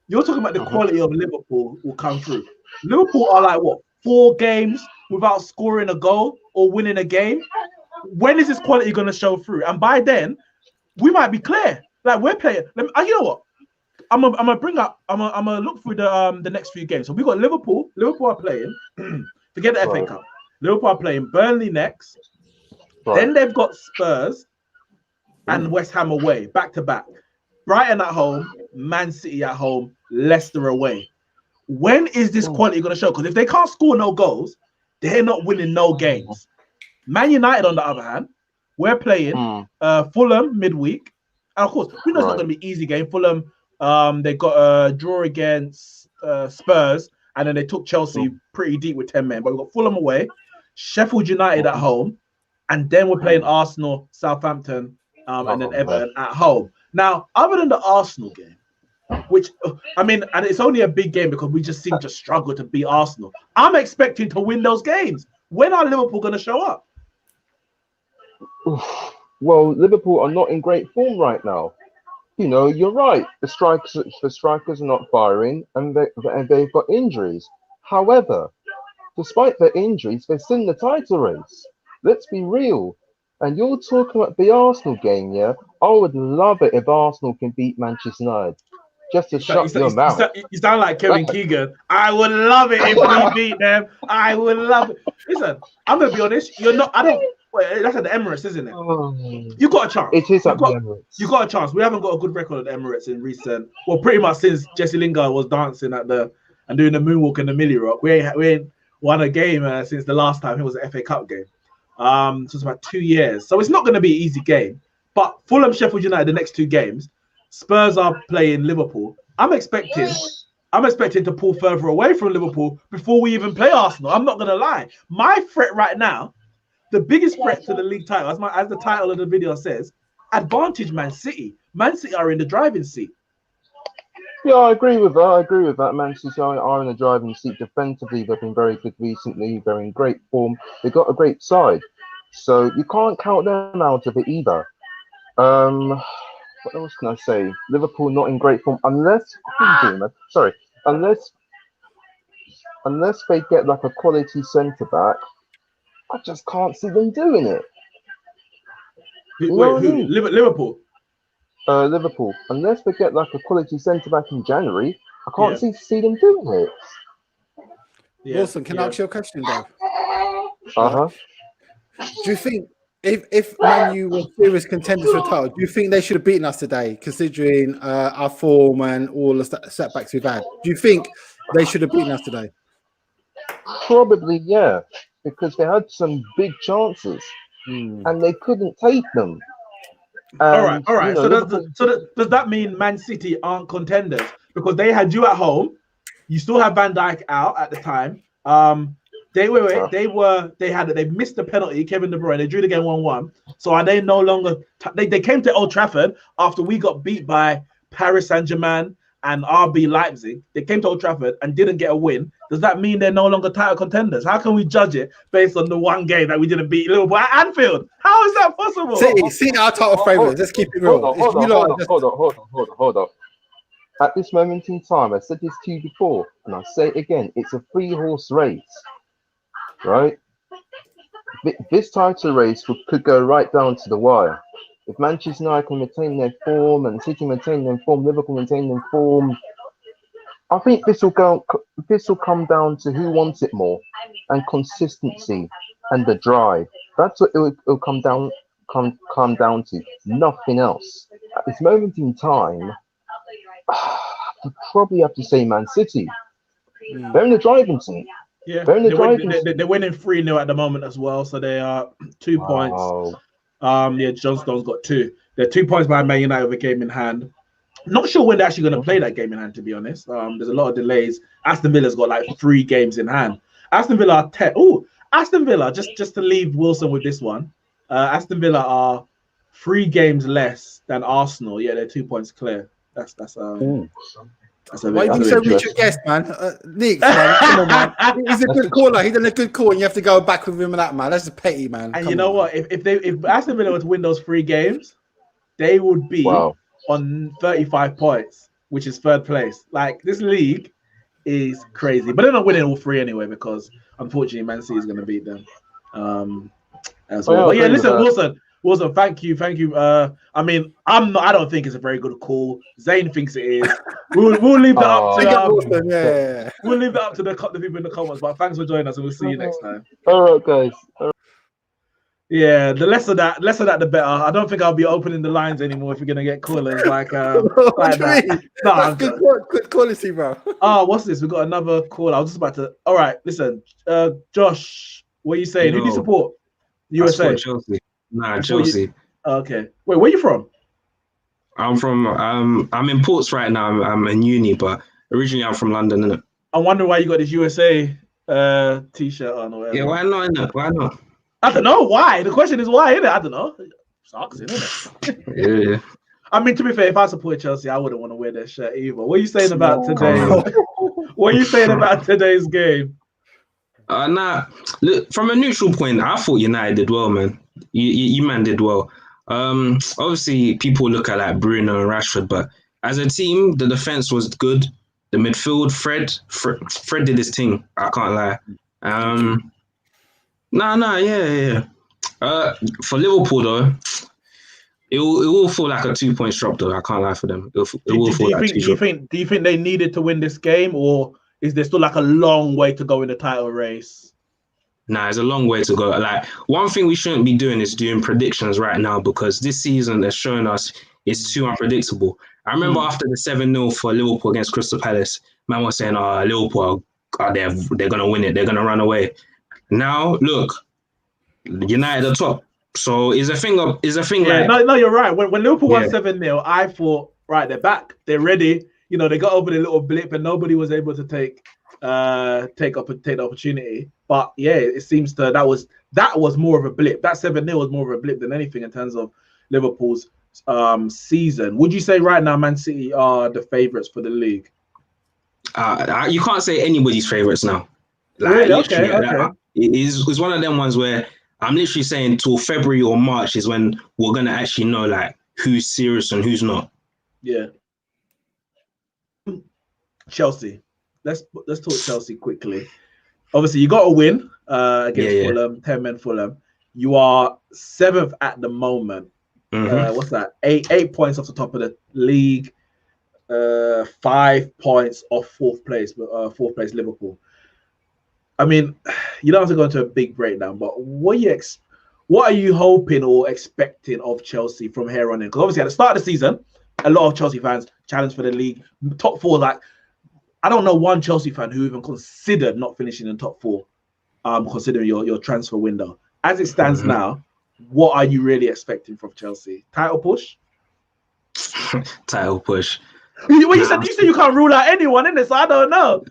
you're talking about the quality of Liverpool will come through. Liverpool are like what? 4 games without scoring a goal or winning a game. When is this quality going to show through? And by then, we might be clear. Like we're playing. You know what? I'm gonna bring up. I'm gonna look through the next few games. So we got Liverpool. Liverpool are playing. Forget the FA Cup. Liverpool are playing Burnley next. Then they've got Spurs and West Ham away, back to back. Brighton at home, Man City at home, Leicester away. When is this quality going to show? Because if they can't score no goals, they're not winning no games. Man United, on the other hand, we're playing Fulham midweek. And of course, we know it's not going to be an easy game. Fulham, they got a draw against Spurs, and then they took Chelsea pretty deep with 10 men. But we've got Fulham away, Sheffield United at home, and then we're playing Arsenal, Southampton, and then Everton at home. Now, other than the Arsenal game, which I mean, and it's only a big game because we just seem to struggle to beat Arsenal. I'm expecting to win those games. When are Liverpool going to show up? Well, Liverpool are not in great form right now. You know, you're right. The strikers are not firing, and they've got injuries. However, despite their injuries, they're still in the title race. Let's be real. And you're talking about the Arsenal game, yeah? I would love it if Arsenal can beat Manchester United. Just to shut your mouth. You sound like Kevin Keegan. I would love it if we beat them. I would love it. Listen, I'm gonna be honest. You're not. I don't. Wait, that's at the Emirates, isn't it? You got a chance. It is at the Emirates. You got a chance. We haven't got a good record at the Emirates in recent. Well, pretty much since Jesse Lingard was dancing and doing the moonwalk in the Millie Rock. We ain't won a game since the last time it was an FA Cup game. So it's about 2 years. So it's not going to be an easy game. But Fulham, Sheffield United, the next 2 games. Spurs are playing Liverpool. I'm expecting to pull further away from Liverpool before we even play Arsenal. I'm not going to lie. My threat right now, the biggest threat to the league title, as the title of the video says, advantage Man City. Man City are in the driving seat. Yeah, I agree with that. Man City are in the driving seat defensively. They've been very good recently. They're in great form. They've got a great side. So you can't count them out of it either. What else can I say? Liverpool not in great form unless they get like a quality centre back. I just can't see them doing it. Liverpool? Liverpool. Unless they get like a quality centre back in January, I can't see them doing it. Wilson, can I ask you a question, Dave? Do you think if Man U were serious contenders for the title, do you think they should have beaten us today, considering our form and all the setbacks we've had? Do you think they should have beaten us today? Probably, yeah, because they had some big chances and they couldn't take them. All right. You know, Does that mean Man City aren't contenders because they had you at home? You still have Van Dijk out at the time. They missed the penalty. Kevin De Bruyne. They drew the game 1-1. So are they no longer? They came to Old Trafford after we got beat by Paris Saint-Germain and RB Leipzig. They came to Old Trafford and didn't get a win. Does that mean they're no longer title contenders? How can we judge it based on the one game that we didn't beat Liverpool at Anfield? How is that possible? City our title favourites. Let's keep it real. Hold on. At this moment in time, I said this to you before, and I'll say it again. It's a 3-horse race, right? This title race could go right down to the wire. If Manchester United can maintain their form and City maintain their form, Liverpool maintain their form, I think this will come down to who wants it more and consistency and the drive. That's what it'll come down to. Nothing else. At this moment in time, I probably have to say Man City. They're in the driving seat. Yeah, they're winning 3-0 at the moment as well, so they are 2 points. Yeah, John Stone's got 2. They're 2 points behind Man United with a game in hand. Not sure when they're actually going to play that game in hand, to be honest. There's a lot of delays. Aston Villa's got like 3 games in hand. Aston Villa are 10. Oh, Aston Villa, just to leave Wilson with this one. Aston Villa are 3 games less than Arsenal. Yeah, they're 2 points clear. That's a why you being so Richard Guest, man? Neeks, man, come on, man. He's a good caller. He's done a good call, and you have to go back with him and that, man. That's just petty, man. And you know what? If Aston Villa were to win those 3 games, they would be on 35 points, which is 3rd place. Like, this league is crazy, but they're not winning all 3 anyway because unfortunately Man City is going to beat them as well. But yeah, listen, Wilson, thank you. I mean, I don't think it's a very good call. Zane thinks it is. We'll leave that up to we'll leave that up to the people in the comments. But thanks for joining us, and we'll see you next time. All right, guys. Yeah, the less of that, the better. I don't think I'll be opening the lines anymore if you're gonna get callers like that. No, good quality, bro. Oh, what's this? We got another call. I was just about to. All right, listen, Josh, what are you saying? Who do you support? USA. Chelsea. Nah, Chelsea. Okay. Wait, where are you from? I'm from. I'm in Ports right now. I'm in uni, but originally I'm from London, innit? I wonder why you got this USA t-shirt on or whatever. Yeah, why not, innit? Why not? I don't know why. The question is why, innit? I don't know. Sucks, innit? Yeah. I mean, to be fair, if I support Chelsea, I wouldn't want to wear their shirt either. What are you saying about today? What are you saying about today's game? Nah. Look, from a neutral point, I thought United did well, man. You man did well. Obviously, people look at like Bruno and Rashford, but as a team, the defense was good. The midfield, Fred did his thing. I can't lie. Yeah. For Liverpool though, it will feel like a 2-point drop though. I can't lie for them. Do you think they needed to win this game, or is there still like a long way to go in the title race? Nah, it's a long way to go. Like, one thing we shouldn't be doing is doing predictions right now because this season they're showing us it's too unpredictable. I remember after the 7-0 for Liverpool against Crystal Palace, man was saying, Liverpool, they're going to win it. They're going to run away. Now, look, United are top. So it's a thing. No, you're right. When Liverpool won 7-0, I thought, right, they're back. They're ready. You know, they got over the little blip and nobody was able to take the opportunity. But yeah, it seems that was more of a blip. That 7-0 was more of a blip than anything in terms of Liverpool's season. Would you say right now Man City are the favourites for the league? You can't say anybody's favourites now. Like, really? Okay. It's one of them ones where I'm literally saying till February or March is when we're gonna actually know like who's serious and who's not. Yeah. Chelsea. Let's talk Chelsea quickly. Obviously, you got a win against Fulham, 10-men Fulham. You are 7th at the moment. What's that? 8 points off the top of the league. 5 points off 4th place. 4th place Liverpool. I mean, you don't have to go into a big breakdown, but what what are you hoping or expecting of Chelsea from here on in? Because obviously at the start of the season, a lot of Chelsea fans challenged for the league, top four. Like, I don't know one Chelsea fan who even considered not finishing in top four, considering your transfer window. As it stands now, what are you really expecting from Chelsea? Title push? Title push. You said you can't rule out anyone in this. So I don't know.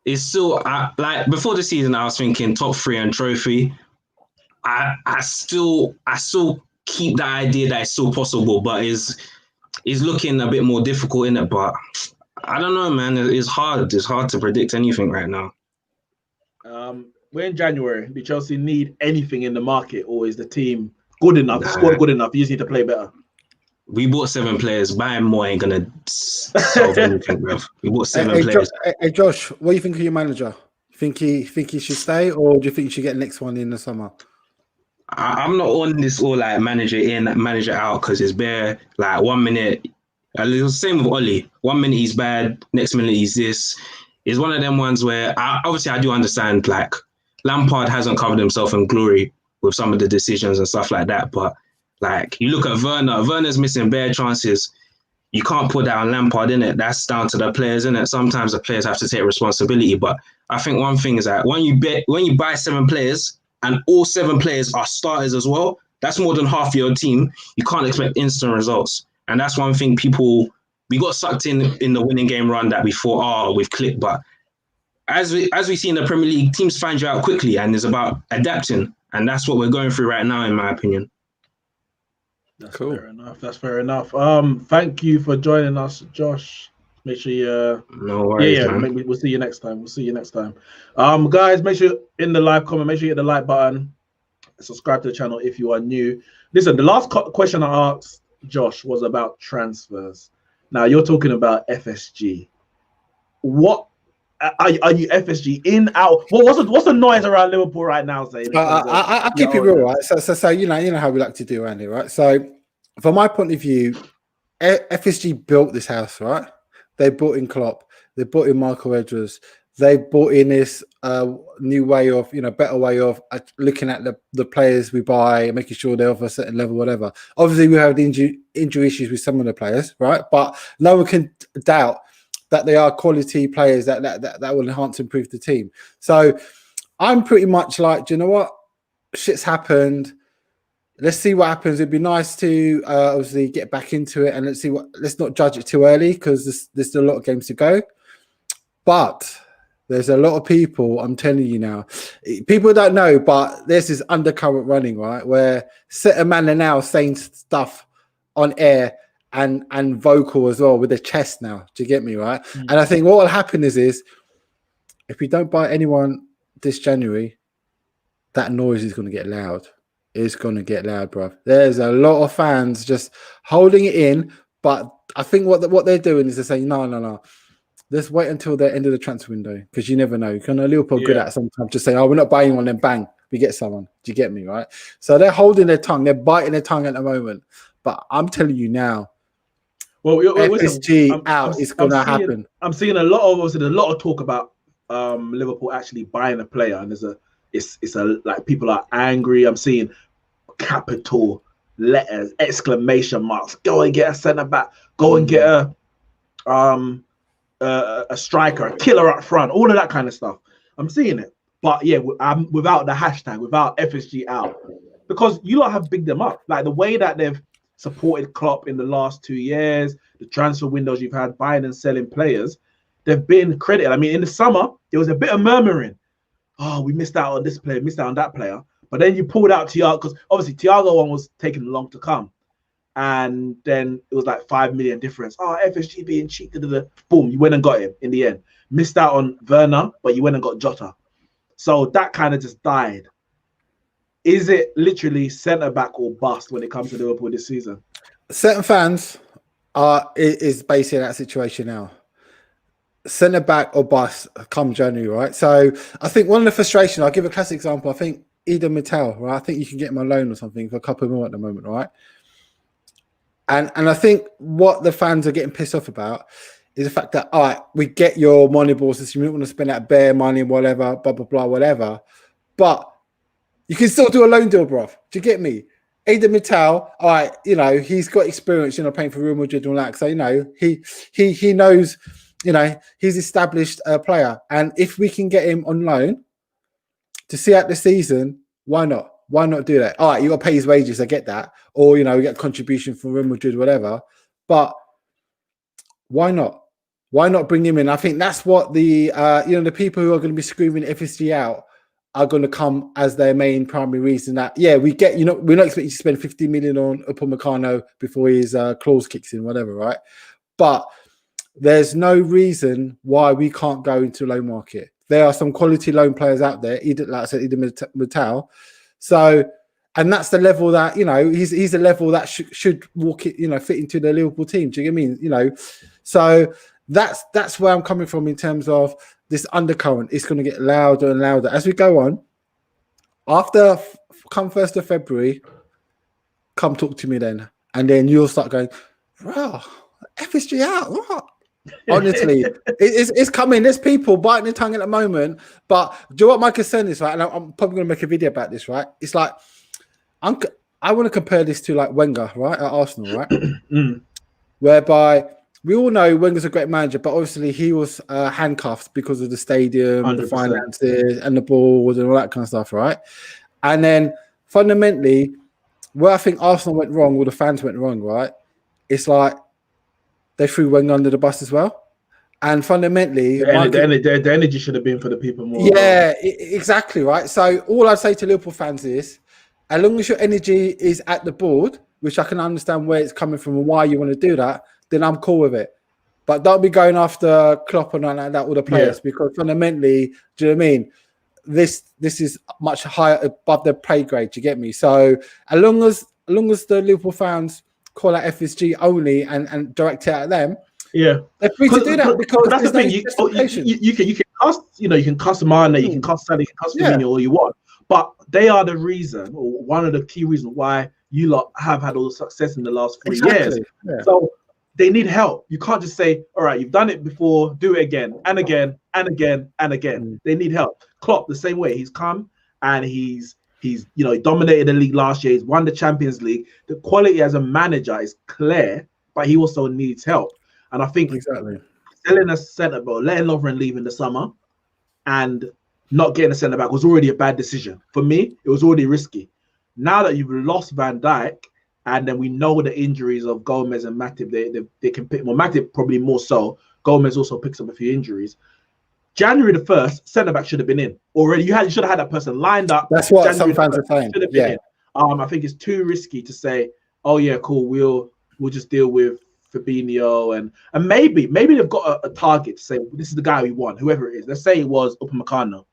It's still like before the season, I was thinking top 3 and trophy. I still keep that idea that it's still possible, but it's looking a bit more difficult in it. But I don't know, man. It's hard. It's hard to predict anything right now. We're in January. Do Chelsea need anything in the market, or is the team good enough? The squad good enough? You just need to play better. We bought 7 players. Buying more ain't gonna solve anything, bro. We bought 7 players. Hey, Josh, what do you think of your manager? Think he should stay, or do you think you should get the next one in the summer? I'm not on this all like manager in, manager out, because it's bare. Like 1 minute, the same with Oli. 1 minute he's bad, next minute he's this. It's one of them ones where obviously I do understand. Like Lampard hasn't covered himself in glory with some of the decisions and stuff like that, but like you look at Werner's missing bare chances. You can't put that on Lampard, innit? That's down to the players, innit? Sometimes the players have to take responsibility. But I think one thing is that when you buy 7 players and all 7 players are starters as well, that's more than half your team. You can't expect instant results. And that's one thing we got sucked in the winning game run that we thought, we've clicked. But as we see in the Premier League, teams find you out quickly, and it's about adapting. And that's what we're going through right now, in my opinion. That's cool. Fair enough. That's fair enough. Thank you for joining us, Josh. Make sure you no worries, man. We'll see you next time. Guys, make sure in the live comment, make sure you hit the like button, subscribe to the channel if you are new. Listen, the last question I asked Josh was about transfers. Now you're talking about FSG. What are you FSG in, out? What's the noise around Liverpool right now, saying? I keep it real, right? So you know how we like to do around here, right? So from my point of view, FSG built this house, right? They brought in Klopp, they brought in Michael Edwards, they brought in this new way of, better way of looking at the players we buy and making sure they're of a certain level, whatever. Obviously, we have injury issues with some of the players, right? But no one can doubt that they are quality players that will enhance and improve the team. So I'm pretty much like, do you know what? Shit's happened. Let's see what happens. It'd be nice to obviously get back into it, and let's not judge it too early, because there's still a lot of games to go. But there's a lot of people, I'm telling you now, people don't know, but there's this undercurrent running, right? Where certain men are now saying stuff on air and vocal as well with their chest now. Do you get me, right? And I think what will happen is if we don't buy anyone this January, that noise is going to get loud. It's going to get loud, bro. There's a lot of fans just holding it in, but I think what they're doing is they're saying, no. Let's wait until the end of the transfer window, because you never know. Liverpool good at sometimes just say, we're not buying one, then bang, we get someone. Do you get me, right? So they're holding their tongue. They're biting their tongue at the moment. But I'm telling you now, FSG out is going to happen. I'm seeing a lot of talk about Liverpool actually buying a player, and it's like people are angry. I'm seeing capital letters, exclamation marks. Go and get a centre back. Go and get a striker, a killer up front. All of that kind of stuff. I'm seeing it, but I'm without the hashtag, without FSG out, because you lot have bigged them up. Like the way that they've supported Klopp in the last 2 years, the transfer windows you've had buying and selling players, they've been credited. I mean, in the summer, there was a bit of murmuring. Oh, we missed out on this player, missed out on that player. But then you pulled out Thiago, because obviously Thiago one was taking long to come. And then it was like 5 million difference. Oh, FSG being cheap. Boom, you went and got him in the end. Missed out on Werner, but you went and got Jota. So that kind of just died. Is it literally centre-back or bust when it comes to Liverpool this season? Certain fans is basically that situation now. Centre-back or bust come January, right? So I think one of the frustrations, I'll give a classic example. I think Eden Mittel, right? I think you can get him on loan or something for a couple of million at the moment, right? And I think what the fans are getting pissed off about is the fact that, all right, we get your money balls, so you don't want to spend that bare money and whatever, blah, blah, blah, whatever. But You can still do a loan deal, bro. Do you get me? Aidan Mittal, all right, you know, he's got experience, you know, playing for Real Madrid and all that. So, you know, he knows, you know, he's established a player. And if we can get him on loan to see out the season, why not? Why not do that? All right, you got to pay his wages, I get that. Or, you know, you get a contribution from Real Madrid, whatever. But why not? Why not bring him in? I think that's what the, you know, the people who are going to be screaming FSG out are going to come as their main primary reason that, yeah, we get, you know, we're not expecting to spend 50 million on Upamecano before his clause kicks in, whatever, right? But there's no reason why we can't go into the loan market. There are some quality loan players out there, like I said, Eden Mittal. So, and that's the level that, you know, he's a level that should walk it, you know, fit into the Liverpool team. Do you get what I mean? You know, so that's where I'm coming from in terms of this undercurrent. It's going to get louder and louder as we go on. After come 1st of February, come talk to me then. And then you'll start going, wow, FSG out. What? Honestly, it's coming. There's people biting their tongue at the moment. But do you know what my concern is, right? And I'm probably going to make a video about this, right? It's like, I want to compare this to like Wenger, right? At Arsenal, right? Whereby we all know Wenger's a great manager, but obviously he was handcuffed because of the stadium, 100%. The finances, and the balls and all that kind of stuff, right? And then fundamentally, where I think Arsenal went wrong, or the fans went wrong, right? It's like they threw Wenger under the bus as well. And fundamentally, the energy should have been for the people more. Yeah, exactly, right? So all I'd say to Liverpool fans is, as long as your energy is at the board, which I can understand where it's coming from and why you want to do that, then I'm cool with it. But don't be going after Klopp and like that, all the players, because fundamentally, do you know what I mean? This is much higher above their pay grade. Do you get me? So as long as the Liverpool fans call out FSG only and direct it at them, they're free to do that, because that's the thing. You can cast, you know, you can cast Mane, you can cast Salah, you can cast Firmino all you want, but they are the reason, or one of the key reasons why you lot have had all the success in the last 3 years. Yeah. So they need help. You can't just say, all right, you've done it before, do it again and again and again and again. They need help. Klopp, the same way. He's come and he's you know, he dominated the league last year. He's won the Champions League. The quality as a manager is clear, but he also needs help. And I think selling a centre back, letting Lovren leave in the summer and not getting a centre back was already a bad decision. For me, it was already risky. Now that you've lost Van Dijk, and then we know the injuries of Gomez and Matip, they can pick, well, Matip probably more so. Gomez also picks up a few injuries. January the 1st, centre back should have been in already. You should have had that person lined up. That's what January some fans are saying. Yeah. I think it's too risky to say, oh yeah, cool, we'll just deal with Fabinho and maybe they've got a target to say this is the guy we want, whoever it is. Let's say it was Upamecano,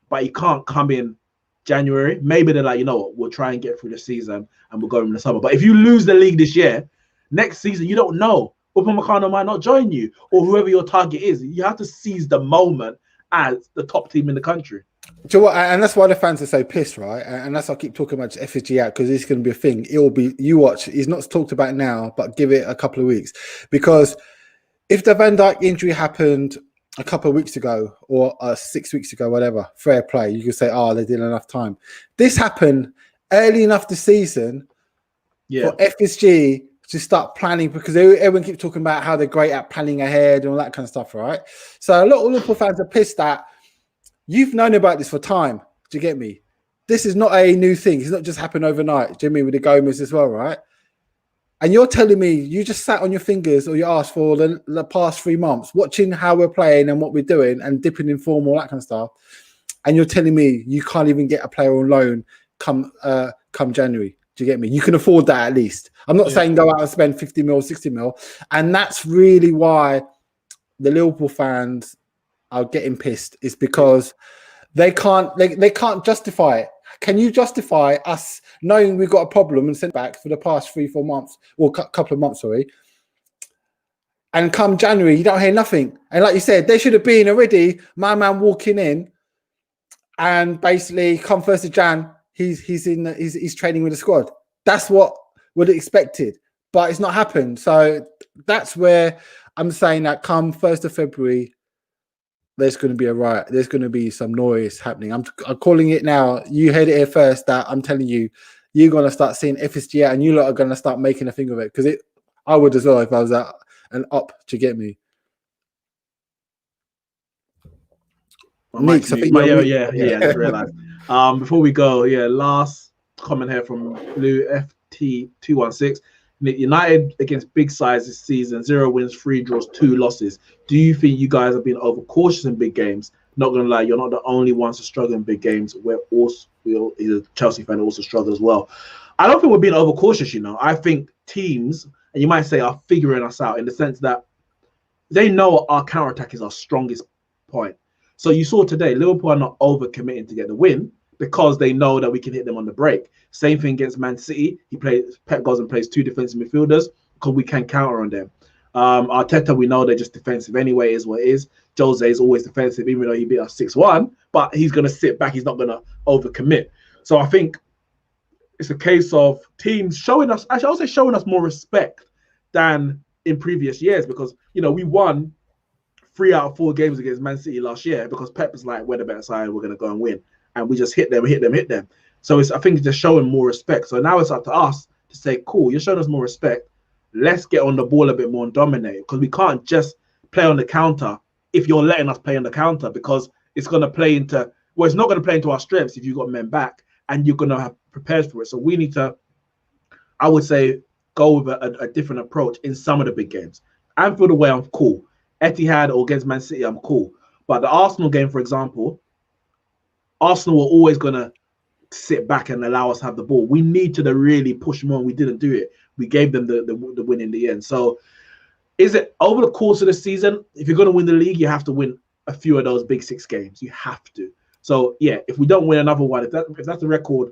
but he can't come in January. Maybe they're like, you know what, we'll try and get through the season and we'll go in the summer. But if you lose the league this year, next season you don't know. Upamecano might not join you, or whoever your target is. You have to seize the moment as the top team in the country. Do you know what? And that's why the fans are so pissed, right? And that's why I keep talking about FSG out, because it's going to be a thing. It will be, you watch, he's not talked about now, but give it a couple of weeks. Because if the Van Dijk injury happened a couple of weeks ago or 6 weeks ago, whatever, fair play, you could say, oh, they did enough time. This happened early enough this season for FSG to start planning, because everyone keeps talking about how they're great at planning ahead and all that kind of stuff, right? So a lot of Liverpool fans are pissed that you've known about this for time. Do you get me? This is not a new thing. It's not just happened overnight. Do you mean with the Gomez as well, right? And you're telling me you just sat on your fingers or your ass for the past 3 months, watching how we're playing and what we're doing and dipping in form, all that kind of stuff. And you're telling me you can't even get a player on loan come January. Do you get me? You can afford that at least. I'm not saying go out and spend 50 mil, 60 mil. And that's really why the Liverpool fans are getting pissed, is because they can't justify it. Can you justify us knowing we've got a problem and sent back for the past 3-4 months, or couple of months, sorry, and come January, you don't hear nothing? And like you said, they should have been already, my man walking in, and basically come 1st of Jan, he's training with the squad. That's what would have expected, but it's not happened. So that's where I'm saying that come 1st of February, there's going to be a riot. There's going to be some noise happening. I'm calling it now. You heard it here first. That I'm telling you, you're going to start seeing FSG out, and you lot are going to start making a thing of it, because I would as well if I was at an up to get me. Neeks, I think yeah. I just realized. Before we go, last comment here from Blue FT216. United against big sides this season, 0 wins, 3 draws, 2 losses. Do you think you guys have been overcautious in big games? Not gonna lie, you're not the only ones to struggle in big games. We're a Chelsea fan also struggle as well. I don't think we're being overcautious, I think teams, and you might say, are figuring us out in the sense that they know our counterattack is our strongest point. So you saw today, Liverpool are not overcommitting to get the win because they know that we can hit them on the break. Same thing against Man City. Pep goes and plays 2 defensive midfielders because we can counter on them. Arteta, we know they're just defensive anyway, is what it is. Jose is always defensive, even though he beat us 6-1, but he's going to sit back. He's not going to overcommit. So I think it's a case of teams showing us, actually, I would say showing us more respect than in previous years, because, we won 3 out of 4 games against Man City last year because Pep was like, we're the better side, we're going to go and win. And we just hit them. So I think it's just showing more respect. So now it's up to us to say, cool, you're showing us more respect. Let's get on the ball a bit more and dominate, because we can't just play on the counter if you're letting us play on the counter, because it's going to play into, it's not going to play into our strengths if you've got men back and you're going to have prepared for it. So we need to, I would say, go with a different approach in some of the big games. Anfield away, I'm cool. Etihad or against Man City, I'm cool. But the Arsenal game, for example, Arsenal were always going to sit back and allow us to have the ball. We need to really push more, and we didn't do it. We gave them the win in the end. So is it over the course of the season, if you're going to win the league, you have to win a few of those big 6 games. You have to. So, if we don't win another one, if that's the record,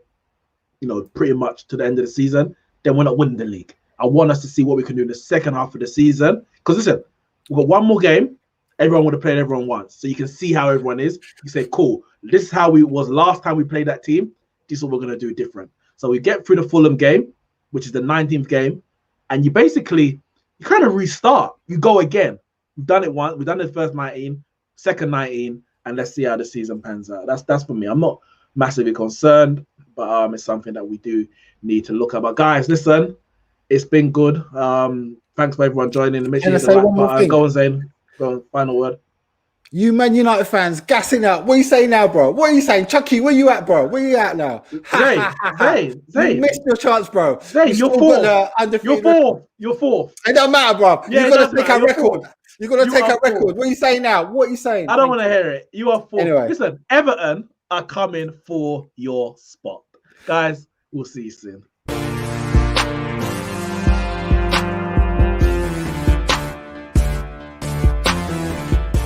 pretty much to the end of the season, then we're not winning the league. I want us to see what we can do in the second half of the season. Because listen, we've got one more game. Everyone would have played everyone once. So you can see how everyone is. You say, cool, this is how we was last time we played that team. This is what we're going to do different. So we get through the Fulham game, which is the 19th game, and you kind of restart. You go again. We've done it once. We've done the first 19, second 19, and let's see how the season pans out. That's for me. I'm not massively concerned, but it's something that we do need to look at. But guys, listen, it's been good. Thanks for everyone joining. Make sure you hit the like button. Go on, Zane. Go on, final word. You Man United fans gassing up. What are you saying now, bro? What are you saying? Chucky, where you at, bro? Where you at now? Zane. You missed your chance, bro. Zane, you're 4th. You're 4th. It don't matter, bro. Yeah, you're going to take our record. You're going to take our record. What are you saying now? What are you saying? I don't want to hear it. You are 4th. Anyway. Listen, Everton are coming for your spot. Guys, we'll see you soon.